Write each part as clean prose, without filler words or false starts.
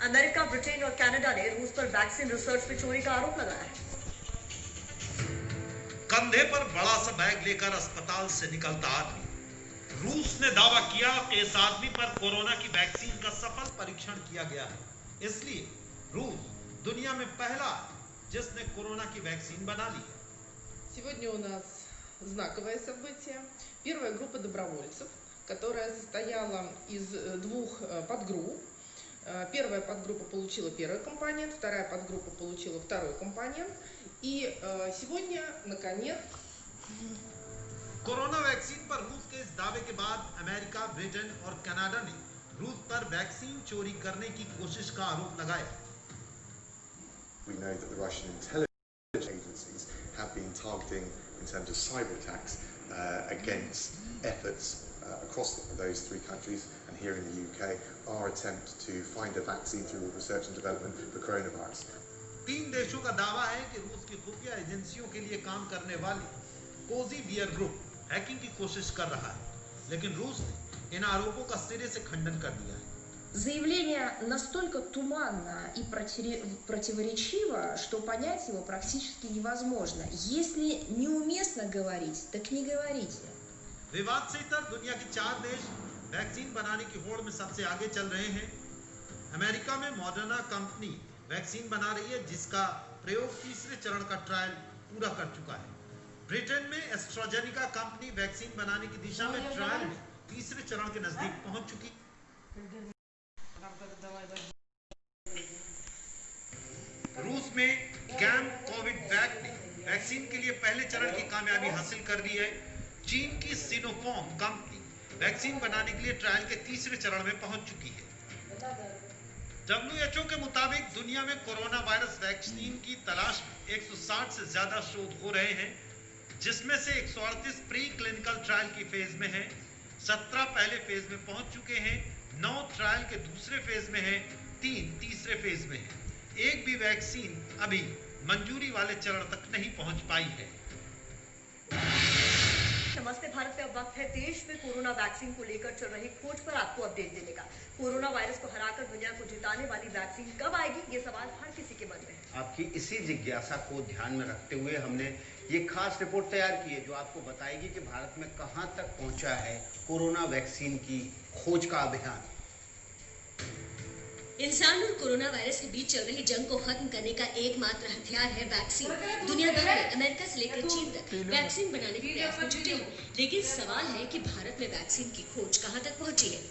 America, Britain और Canada ने रूस पर वैक्सीन रिसर्च पे चोरी का आरोप लगाया है। कंधे पर बड़ा सा बैग लेकर अस्पताल से निकलता आदमी। रूस ने दावा किया कि इस आदमी पर कोरोना की वैक्सीन का सफल परीक्षण किया गया है, इसलिए रूस दुनिया में पहला जिसने कोरोना की वैक्सीन बना ली। Сегодня у нас знаковое событие. Первая группа добровольцев, которая состояла из двух подгрупп. Первая подгруппа получила первый компонент, вторая подгруппа получила второй компонент. И сегодня, наконец... कोरोना वैक्सीन पर रूस के इस दावे के बाद अमेरिका, ब्रिटेन और कनाडा ने रूस पर वैक्सीन चोरी करने की कोशिश का आरोप लगाया। We know that the Russian intelligence agencies have been targeting, in terms of cyber attacks, against efforts across those three countries and here in the UK, our attempt to find a vaccine through research and development for coronavirus. तीन देशों का दावा है कि रूस की खुफिया एजेंसियों के लिए काम करने वाली कोजी बियर ग्रुप हैकिंग की कोशिश कर रहा है, लेकिन रूस ने इन आरोपों का सिरे से खंडन कर दिया है। Заявление настолько туманно и противоречиво, что понять его практически невозможно. Если неуместно говорить, так не говорите. विवाद से इतर दुनिया के 4 देश वैक्सीन बनाने की होड़ में सबसे आगे चल रहे हैं। अमेरिका में मॉडर्ना कंपनी वैक्सीन बना रही है, जिसका प्रयोग तीसरे चरण का ट्रायल पूरा कर चुका है। ब्रिटेन में एस्ट्राजेनिका कंपनी वैक्सीन बनाने की दिशा में ट्रायल में तीसरे चरण के नजदीक पहुंच चुकी। रूस में कैम कोविड वैक ने वैक्सीन के लिए पहले चरण की कामयाबी हासिल कर ली है। चीन की सिनोफार्म कंपनी वैक्सीन बनाने के लिए ट्रायल के तीसरे चरण में पहुंच चुकी है। WHO के मुताबिक दुनिया में कोरोना वायरस वैक्सीन की तलाश में 160 से ज्यादा शोध हो रहे हैं, जिसमें से 138 प्री क्लिनिकल ट्रायल की फेज में है, 17 पहले फेज में पहुंच चुके हैं, 9 ट्रायल के दूसरे फेज में है, 3 तीसरे फेज में है। एक भी वैक्सीन अभी मंजूरी वाले चरण तक नहीं पहुंच पाई है। नमस्ते भारत में अब वक्त है देश में कोरोना वैक्सीन को लेकर चल रही खोज पर आपको अपडेट देने का। कोरोना वायरस को हराकर दुनिया को जिताने वाली वैक्सीन कब आएगी, ये सवाल हर किसी के मन में है। आपकी इसी जिज्ञासा को ध्यान में रखते हुए हमने ये खास रिपोर्ट तैयार की है, जो आपको बताएगी कि भारत में कहां तक पहुंचा है कोरोना वैक्सीन की खोज का अभियान। इंसान और कोरोना वायरस के बीच चल रही जंग को खत्म करने का एकमात्र हथियार है वैक्सीन। दुनिया भर में अमेरिका से लेकर चीन तक वैक्सीन बनाने के प्रयास में जुटे हैं, लेकिन सवाल है कि भारत में वैक्सीन की खोज कहां तक पहुंची है।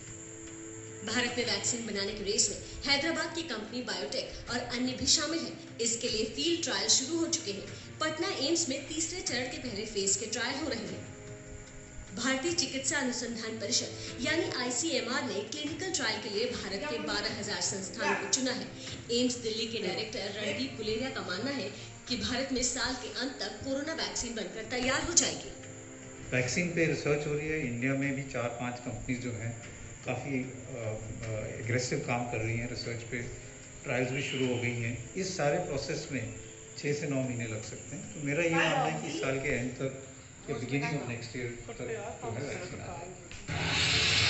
भारत में वैक्सीन बनाने की रेस में हैदराबाद की कंपनी बायोटेक और अन्य भी शामिल है। इसके लिए फील्ड ट्रायल शुरू हो चुके हैं। पटना एम्स में तीसरे चरण के पहले फेज के ट्रायल हो रहे हैं। भारतीय चिकित्सा अनुसंधान परिषद यानी ICMR ने क्लिनिकल ट्रायल के लिए भारत के 12,000 संस्थानों को चुना है। एम्स दिल्ली के डायरेक्टर रणदीप गुलेरिया का मानना है कि भारत में साल के अंत तक कोरोना वैक्सीन बनकर तैयार हो जाएगी। वैक्सीन पे रिसर्च हो रही है। इंडिया में भी 4-5 कंपनीज जो हैं काफ़ी एग्रेसिव काम कर रही हैं रिसर्च पे। ट्रायल्स भी शुरू हो गई हैं। इस सारे प्रोसेस में 6 से 9 महीने लग सकते हैं। तो मेरा ये मानना है कि साल के एंड तक या बिगिनिंग ऑफ नेक्स्ट ईयर तक जो है वैक्सीन आ जाएगी।